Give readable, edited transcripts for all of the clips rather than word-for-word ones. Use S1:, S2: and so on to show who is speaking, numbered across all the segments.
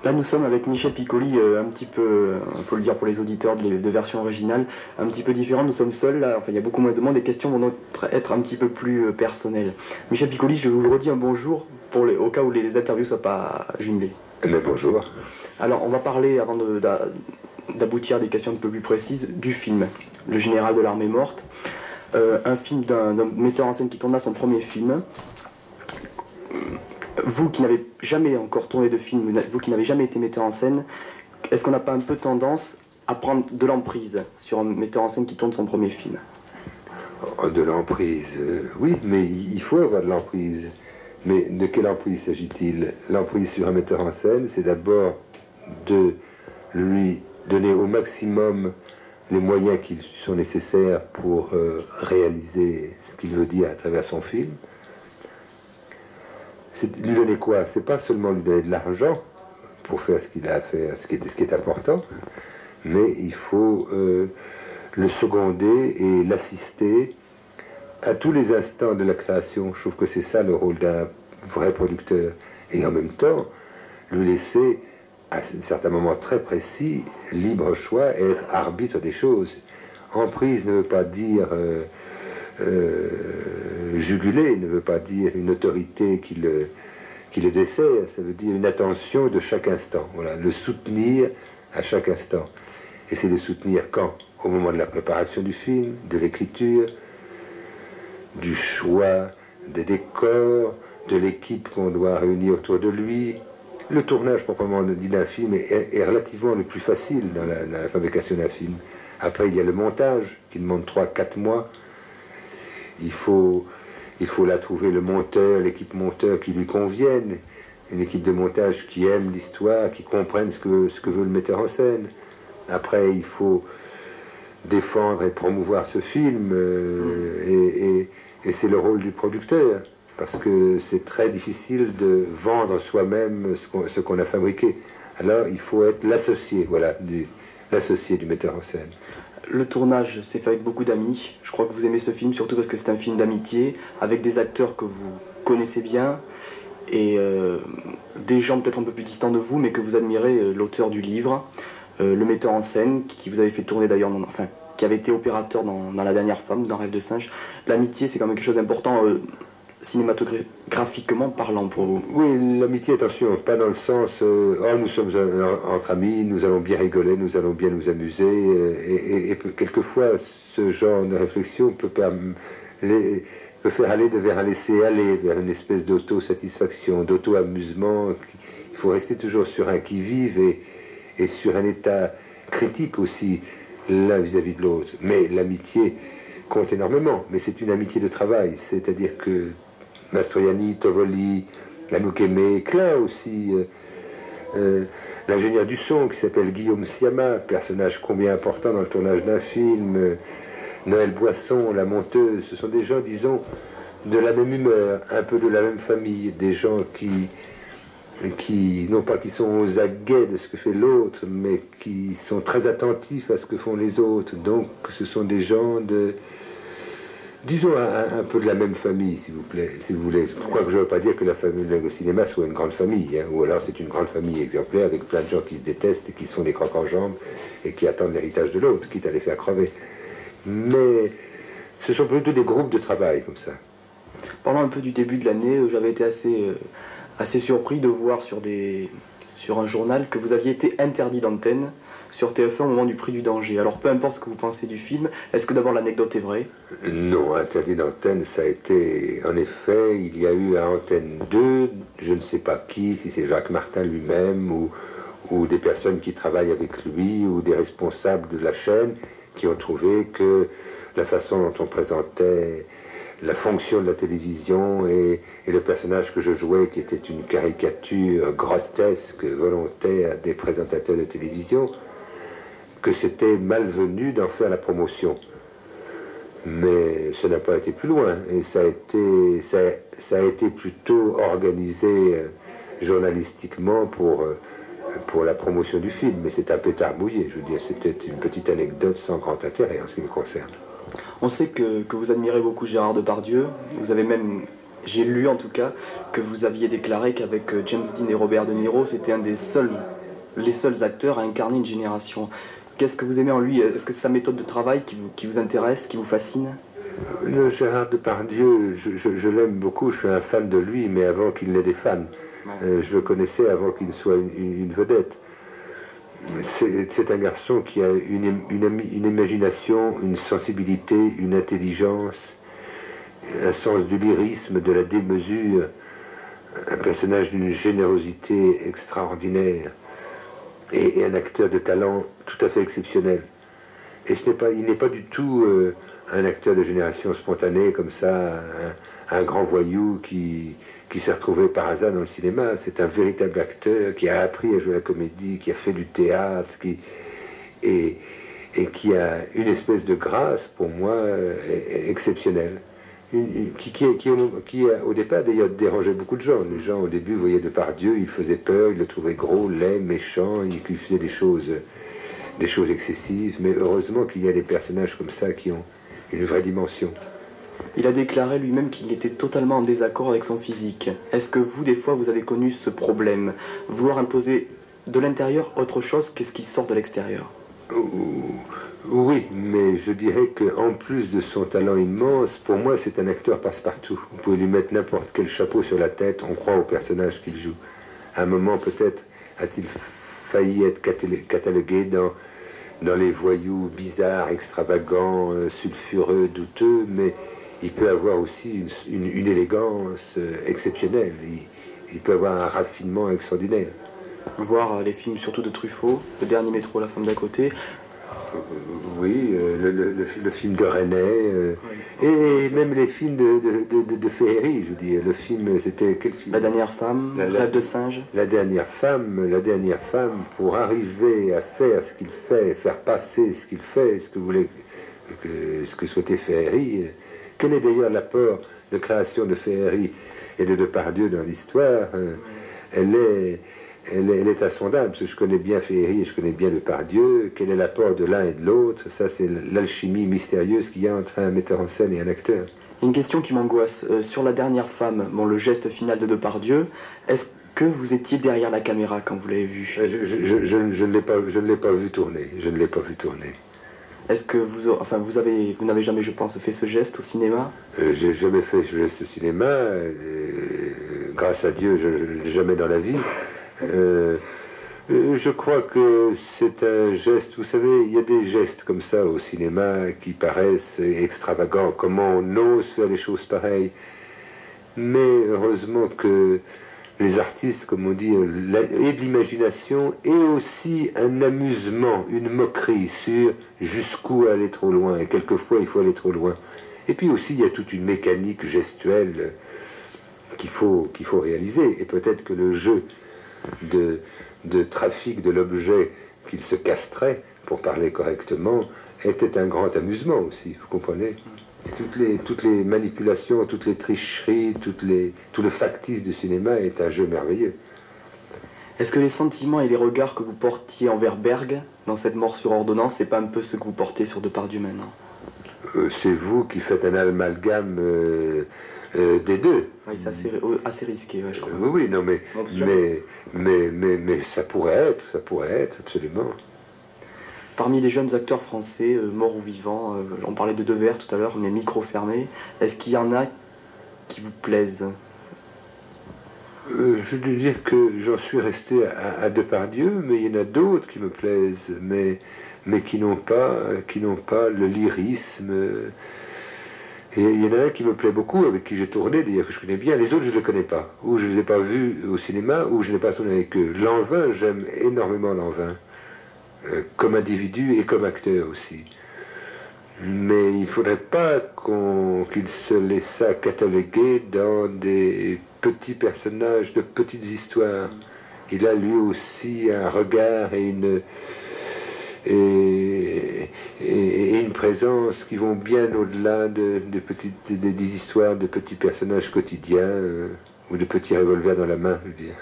S1: Là, nous sommes avec Michel Piccoli, un petit peu, il faut le dire pour les auditeurs de version originale, un petit peu différent. Nous sommes seuls, là, enfin, il y a beaucoup moins de monde, les questions vont donc être un petit peu plus personnelles. Michel Piccoli, je vous redis un bonjour, au cas où les interviews ne soient pas jumelées.
S2: Mais bonjour.
S1: Alors, on va parler, avant d'aboutir à des questions un peu plus précises, du film, Le Général de l'Armée Morte. Un film d'un metteur en scène qui tourna son premier film. Vous qui n'avez jamais encore tourné de film, vous qui n'avez jamais été metteur en scène, est-ce qu'on n'a pas un peu tendance à prendre de l'emprise sur un metteur en scène qui tourne son premier film?
S2: De l'emprise, oui, mais il faut avoir de l'emprise. Mais de quelle emprise s'agit-il? L'emprise sur un metteur en scène, c'est d'abord de lui donner au maximum les moyens qui sont nécessaires pour réaliser ce qu'il veut dire à travers son film. C'est lui donner quoi? C'est pas seulement lui donner de l'argent pour faire ce qu'il a à faire, ce qui est important, mais il faut le seconder et l'assister à tous les instants de la création. Je trouve que c'est ça le rôle d'un vrai producteur. Et en même temps, lui laisser, à certains moments très précis, libre choix et être arbitre des choses. Emprise ne veut pas dire juguler, ne veut pas dire une autorité qui le dessert, ça veut dire une attention de chaque instant. Voilà, le soutenir à chaque instant. Et c'est le soutenir quand? Au moment de la préparation du film, de l'écriture, du choix des décors, de l'équipe qu'on doit réunir autour de lui. Le tournage proprement dit d'un film est relativement le plus facile dans la fabrication d'un film. Après, il y a le montage qui demande 3-4 mois. Il faut là trouver le monteur, l'équipe monteur qui lui convienne, une équipe de montage qui aime l'histoire, qui comprenne ce que veut le metteur en scène. Après, il faut défendre et promouvoir ce film, et c'est le rôle du producteur, parce que c'est très difficile de vendre soi-même ce qu'on a fabriqué. Alors, il faut être l'associé, voilà, l'associé du metteur en scène.
S1: Le tournage s'est fait avec beaucoup d'amis. Je crois que vous aimez ce film, surtout parce que c'est un film d'amitié, avec des acteurs que vous connaissez bien, et des gens peut-être un peu plus distants de vous, mais que vous admirez, l'auteur du livre, le metteur en scène, qui vous avait fait tourner d'ailleurs, qui avait été opérateur dans La Dernière Femme, dans Rêve de singe. L'amitié, c'est quand même quelque chose d'important, cinématographiquement parlant pour vous.
S2: Oui, l'amitié, attention, pas dans le sens nous sommes entre amis, nous allons bien rigoler, nous allons bien nous amuser, et quelquefois ce genre de réflexion peut faire aller vers un laisser-aller, vers une espèce d'auto-satisfaction, d'auto-amusement. Il faut rester toujours sur un qui-vive et sur un état critique aussi, l'un vis-à-vis de l'autre. Mais l'amitié compte énormément, mais c'est une amitié de travail, c'est-à-dire que Mastroianni, Tovoli, Anouk Aimé, Klein aussi, l'ingénieur du son qui s'appelle Guillaume Siama, personnage combien important dans le tournage d'un film, Noël Boisson, la monteuse, ce sont des gens, disons, de la même humeur, un peu de la même famille, des gens qui non pas qui sont aux aguets de ce que fait l'autre, mais qui sont très attentifs à ce que font les autres. Donc ce sont des gens disons un peu de la même famille, s'il vous plaît, si vous voulez. Quoique je ne veux pas dire que la famille au cinéma soit une grande famille, hein, ou alors c'est une grande famille exemplaire avec plein de gens qui se détestent et qui sont des crocs en jambes et qui attendent l'héritage de l'autre, quitte à les faire crever. Mais ce sont plutôt des groupes de travail comme ça.
S1: Parlons un peu du début de l'année, j'avais été assez surpris de voir sur un journal que vous aviez été interdit d'antenne sur TF1 au moment du Prix du Danger. Alors peu importe ce que vous pensez du film, est-ce que d'abord l'anecdote est vraie?
S2: Non, interdit d'antenne, ça a été... En effet, il y a eu à Antenne 2, je ne sais pas qui, si c'est Jacques Martin lui-même, ou des personnes qui travaillent avec lui, ou des responsables de la chaîne, qui ont trouvé que la façon dont on présentait la fonction de la télévision et le personnage que je jouais, qui était une caricature grotesque, volontaire des présentateurs de télévision, que c'était malvenu d'en faire la promotion. Mais ça n'a pas été plus loin, et ça a été plutôt organisé journalistiquement pour la promotion du film, mais c'est un pétard mouillé, je veux dire, c'était une petite anecdote sans grand intérêt en ce qui me concerne.
S1: On sait que vous admirez beaucoup Gérard Depardieu, vous avez même J'ai lu en tout cas que vous aviez déclaré qu'avec James Dean et Robert De Niro, c'était les seuls acteurs à incarner une génération. Qu'est-ce que vous aimez en lui? Est-ce que c'est sa méthode de travail qui vous intéresse, qui vous fascine?
S2: Le Gérard Depardieu, je l'aime beaucoup, je suis un fan de lui, mais avant qu'il n'ait des fans. Je le connaissais avant qu'il ne soit une vedette. C'est un garçon qui a une imagination, une sensibilité, une intelligence, un sens du lyrisme, de la démesure, un personnage d'une générosité extraordinaire et un acteur de talent tout à fait exceptionnel. Et il n'est pas du tout un acteur de génération spontanée comme ça, un grand voyou qui s'est retrouvé par hasard dans le cinéma. C'est un véritable acteur qui a appris à jouer la comédie, qui a fait du théâtre, et qui a une espèce de grâce, pour moi, exceptionnelle. Qui au départ d'ailleurs dérangeait beaucoup de gens. Les gens au début voyaient Depardieu, ils faisaient peur, ils le trouvaient gros, laid, méchant, il faisait des choses excessives, mais heureusement qu'il y a des personnages comme ça qui ont une vraie dimension.
S1: Il a déclaré lui-même qu'il était totalement en désaccord avec son physique. Est-ce que vous, des fois, vous avez connu ce problème? Vouloir imposer de l'intérieur autre chose que ce qui sort de l'extérieur?
S2: Oui, mais je dirais qu'en plus de son talent immense, pour moi c'est un acteur passe-partout. Vous pouvez lui mettre n'importe quel chapeau sur la tête, on croit au personnage qu'il joue. À un moment peut-être a-t-il failli être catalogué dans les voyous bizarres, extravagants, sulfureux, douteux, mais il peut avoir aussi une élégance exceptionnelle. Il peut avoir un raffinement extraordinaire.
S1: Voir les films surtout de Truffaut, Le Dernier Métro, La Femme d'à côté.
S2: Oui, le film de René, et même les films de Ferry, je veux dire. Le film, c'était quel film?
S1: La Dernière Femme, Rêve de singe.
S2: La Dernière Femme, pour arriver à faire ce qu'il fait, faire passer ce qu'il fait, ce que souhaitait Ferry. Quel est d'ailleurs l'apport de création de Ferry et de Depardieu dans l'histoire? Elle est insondable, parce que je connais bien Ferry et je connais bien Depardieu. Quel est l'apport de l'un et de l'autre? Ça, c'est l'alchimie mystérieuse qu'il y a entre un metteur en scène et un acteur.
S1: Une question qui m'angoisse. Sur La Dernière Femme, le geste final de Depardieu, est-ce que vous étiez derrière la caméra quand vous l'avez vu?
S2: Je ne l'ai pas vu tourner. Je ne l'ai pas vu tourner.
S1: Est-ce que vous n'avez jamais, je pense, fait ce geste au cinéma?
S2: J'ai jamais fait ce geste au cinéma. Grâce à Dieu, jamais dans la vie. Je crois que c'est un geste, vous savez, il y a des gestes comme ça au cinéma qui paraissent extravagants, comment on ose faire des choses pareilles. Mais heureusement que les artistes, comme on dit, et de l'imagination, et aussi un amusement, une moquerie sur jusqu'où aller trop loin, et quelquefois il faut aller trop loin. Et puis aussi il y a toute une mécanique gestuelle qu'il faut réaliser, et peut-être que le jeu de trafic de l'objet qu'il se castrait, pour parler correctement, était un grand amusement aussi, vous comprenez? Toutes les manipulations, toutes les tricheries, tout le factice du cinéma est un jeu merveilleux.
S1: Est-ce que les sentiments et les regards que vous portiez envers Berg, dans cette mort sur ordonnance, c'est pas un peu ce que vous portez sur Depardieu maintenant?
S2: C'est vous qui faites un amalgame des deux.
S1: Oui, c'est assez risqué, ouais, je crois.
S2: Oui, non, mais ça pourrait être, absolument.
S1: Parmi les jeunes acteurs français, morts ou vivants, on parlait de Devers tout à l'heure, mais micro fermé, est-ce qu'il y en a qui vous plaisent?
S2: Je veux dire que j'en suis resté à Depardieu, mais il y en a d'autres qui me plaisent, mais qui n'ont pas le lyrisme. Et il y en a un qui me plaît beaucoup, avec qui j'ai tourné, d'ailleurs que je connais bien. Les autres, je ne les connais pas. Ou je ne les ai pas vus au cinéma, ou je n'ai pas tourné avec eux. Lanvin, j'aime énormément Lanvin, comme individu et comme acteur aussi. Mais il ne faudrait pas qu'il se laissât cataloguer dans des petits personnages de petites histoires. Il a lui aussi un regard et une présence qui vont bien au-delà des histoires de petits personnages quotidiens ou de petits revolvers dans la main, je veux dire.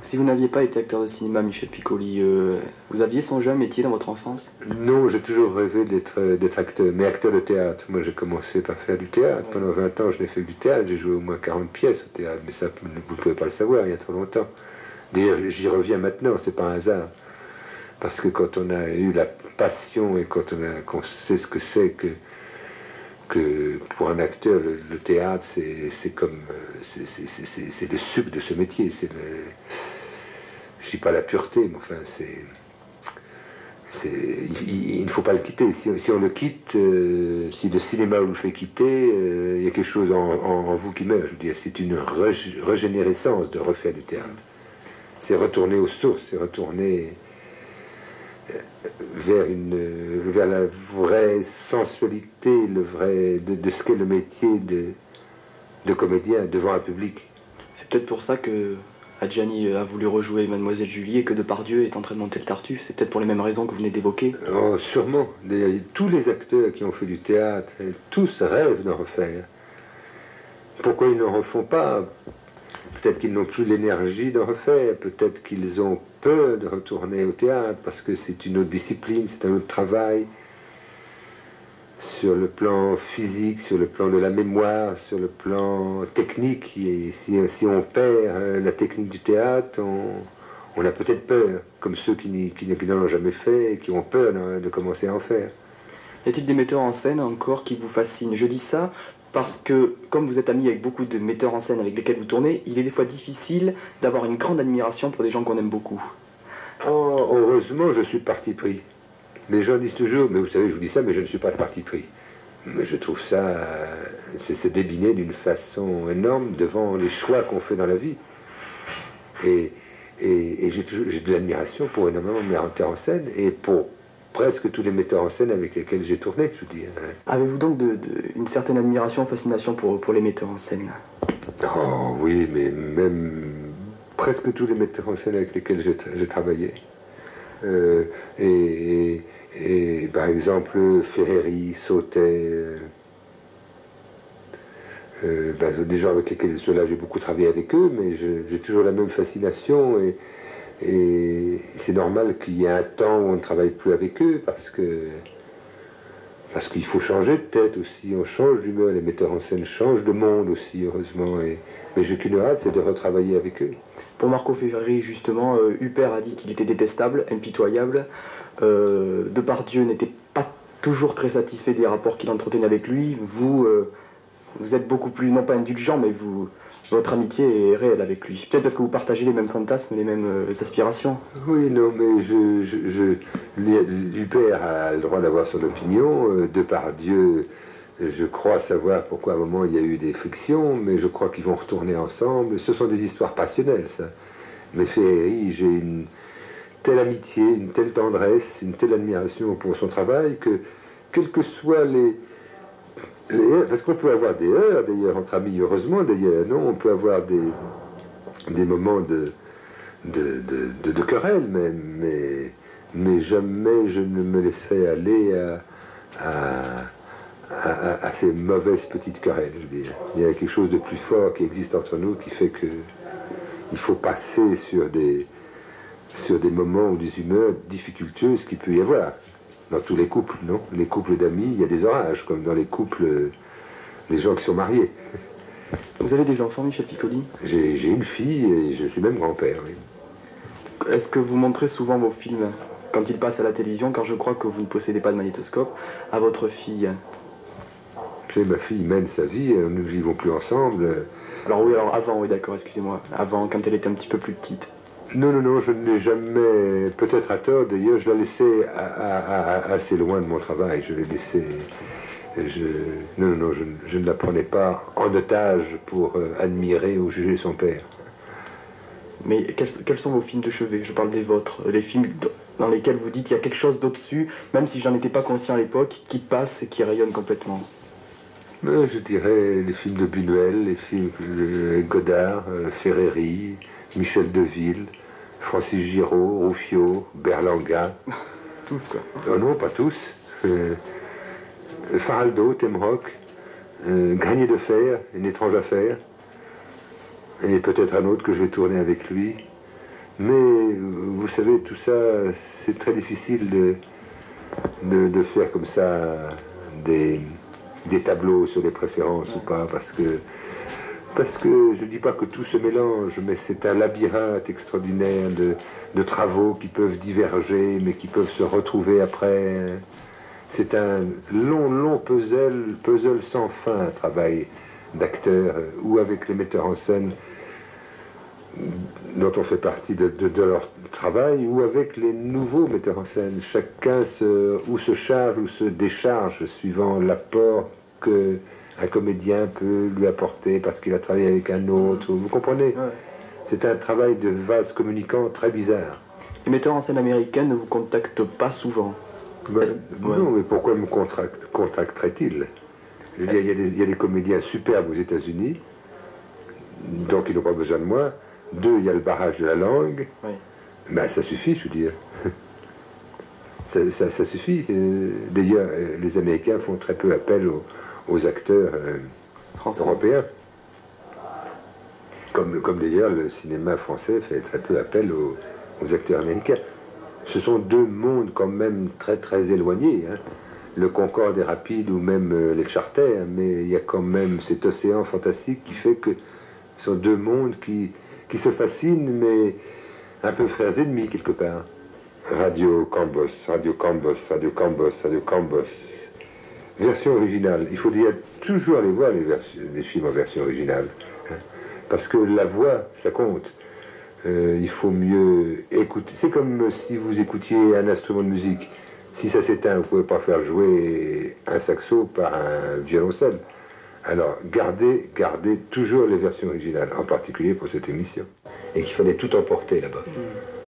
S1: Si vous n'aviez pas été acteur de cinéma, Michel Piccoli, vous aviez songé à un métier dans votre enfance?
S2: Non, j'ai toujours rêvé d'être acteur, mais acteur de théâtre. Moi, j'ai commencé par faire du théâtre. Ouais. Pendant 20 ans, je n'ai fait que du théâtre. J'ai joué au moins 40 pièces au théâtre, mais ça, vous ne pouvez pas le savoir, il y a trop longtemps. D'ailleurs, j'y reviens maintenant, c'est pas un hasard. Parce que quand on a eu la passion et qu'on sait ce que c'est que pour un acteur, le théâtre, c'est comme... c'est le sucre de ce métier. Je dis pas la pureté, mais enfin, il ne faut pas le quitter. Si on le quitte, si le cinéma vous le fait quitter, il y a quelque chose en vous qui meurt. Je veux dire, c'est une régénérescence de refaire du théâtre. C'est retourner aux sources, c'est retourner vers la vraie sensualité, de ce qu'est le métier de comédien devant un public. C'est
S1: peut-être pour ça que Adjani a voulu rejouer Mademoiselle Julie et que Depardieu est en train de monter le Tartuffe. C'est peut-être pour les mêmes raisons que vous venez d'évoquer.
S2: Oh, sûrement. Tous les acteurs qui ont fait du théâtre, tous rêvent d'en refaire. Pourquoi ils n'en refont pas? Peut-être qu'ils n'ont plus l'énergie d'en refaire, peut-être qu'ils ont peur de retourner au théâtre, parce que c'est une autre discipline, c'est un autre travail, sur le plan physique, sur le plan de la mémoire, sur le plan technique. Et si on perd la technique du théâtre, on a peut-être peur, comme ceux qui n'en ont jamais fait et qui ont peur de commencer à en faire.
S1: Y a-t-il des metteurs en scène encore qui vous fascinent? Je dis ça parce que, comme vous êtes ami avec beaucoup de metteurs en scène avec lesquels vous tournez, il est des fois difficile d'avoir une grande admiration pour des gens qu'on aime beaucoup.
S2: Oh, heureusement, je suis parti pris. Les gens disent toujours, mais vous savez, je vous dis ça, mais je ne suis pas de parti pris. Mais je trouve ça, c'est se débiner d'une façon énorme devant les choix qu'on fait dans la vie. Et j'ai de l'admiration pour énormément de metteurs en scène et pour presque tous les metteurs en scène avec lesquels j'ai tourné, je veux dire.
S1: Avez-vous donc une certaine admiration, fascination pour les metteurs en scène?
S2: Oh oui, mais même presque tous les metteurs en scène avec lesquels j'ai travaillé. Et par exemple, Ferreri, Sautet, des gens avec lesquels ceux-là j'ai beaucoup travaillé avec eux, mais j'ai toujours la même fascination et c'est normal qu'il y ait un temps où on ne travaille plus avec eux parce qu'il faut changer de tête aussi, on change d'humeur, les metteurs en scène changent de monde aussi, heureusement, mais j'ai qu'une hâte, c'est de retravailler avec eux.
S1: Pour Marco Ferreri, justement, Huppert a dit qu'il était détestable, impitoyable. Depardieu n'était pas toujours très satisfait des rapports qu'il entretenait avec lui. Vous êtes beaucoup plus, non pas indulgent, mais votre amitié est réelle avec lui. Peut-être parce que vous partagez les mêmes fantasmes, les mêmes aspirations.
S2: Oui, non, mais Huppert a le droit d'avoir son opinion. Depardieu, je crois savoir pourquoi à un moment il y a eu des frictions, mais je crois qu'ils vont retourner ensemble. Ce sont des histoires passionnelles, ça. Mais Ferreri, j'ai une telle amitié, une telle tendresse, une telle admiration pour son travail que, quels que soient les parce qu'on peut avoir des heures, d'ailleurs, entre amis, heureusement, d'ailleurs, non, on peut avoir des moments de querelle, mais jamais je ne me laisserai aller à ces mauvaises petites querelles, je veux dire. Il y a quelque chose de plus fort qui existe entre nous qui fait que il faut passer sur des moments ou des humeurs difficultueuses qu'il peut y avoir. Dans tous les couples, non? Les couples d'amis, il y a des orages, comme dans les couples des gens qui sont mariés.
S1: Vous avez des enfants, Michel Piccoli?
S2: J'ai une fille et je suis même grand-père, oui.
S1: Est-ce que vous montrez souvent vos films quand ils passent à la télévision, car je crois que vous ne possédez pas de magnétoscope, à votre fille?
S2: Ma fille mène sa vie, nous ne vivons plus ensemble.
S1: Alors oui, avant, oui d'accord, excusez-moi. Avant, quand elle était un petit peu plus petite.
S2: Non, je ne l'ai jamais, peut-être à tort d'ailleurs, je la laissais assez loin de mon travail, je l'ai laissée, non, je ne la prenais pas en otage pour admirer ou juger son père.
S1: Mais quels sont vos films de chevet? Je parle des vôtres, les films dans lesquels vous dites il y a quelque chose d'au-dessus, même si j'en étais pas conscient à l'époque, qui passe et qui rayonne complètement.
S2: Je dirais les films de Buñuel, les films de Godard, Ferreri, Michel Deville, Francis Giraud, Ruffiot, Berlanga.
S1: Tous, quoi.
S2: Non, pas tous. Faraldo, Temrock, Granier de fer, Une étrange affaire, et peut-être un autre que je vais tourner avec lui. Mais vous savez, tout ça, c'est très difficile de faire comme ça des tableaux sur les préférences ou pas, parce que je ne dis pas que tout se mélange, mais c'est un labyrinthe extraordinaire de travaux qui peuvent diverger, mais qui peuvent se retrouver après. C'est un long puzzle sans fin, un travail d'acteur, ou avec les metteurs en scène dont on fait partie de leur travail, ou avec les nouveaux metteurs en scène. Chacun se charge ou se décharge suivant l'apport qu'un comédien peut lui apporter parce qu'il a travaillé avec un autre. Vous comprenez? Ouais. C'est un travail de vase communicant très bizarre.
S1: Les metteurs en scène américains ne vous contactent pas souvent?
S2: Ben, non, mais pourquoi me contacteraient-ils? Il y a des comédiens superbes aux États-Unis, donc ils n'ont pas besoin de moi. 2, il y a le barrage de la langue. Oui. Ben, ça suffit, je veux dire. ça suffit. D'ailleurs, les Américains font très peu appel aux acteurs européens. Comme d'ailleurs, le cinéma français fait très peu appel aux acteurs américains. Ce sont 2 mondes quand même très éloignés. Hein. Le Concorde est rapide, ou même les Charters, mais il y a quand même cet océan fantastique qui fait que ce sont 2 mondes qui se fascinent, mais un peu frères ennemis quelque part. Radio Cambos. Version originale. Il faut toujours aller voir les films en version originale. Hein, parce que la voix, ça compte. Il faut mieux écouter. C'est comme si vous écoutiez un instrument de musique. Si ça s'éteint, vous ne pouvez pas faire jouer un saxo par un violoncelle. Alors, gardez toujours les versions originales, en particulier pour cette émission. Et qu'il fallait tout emporter là-bas.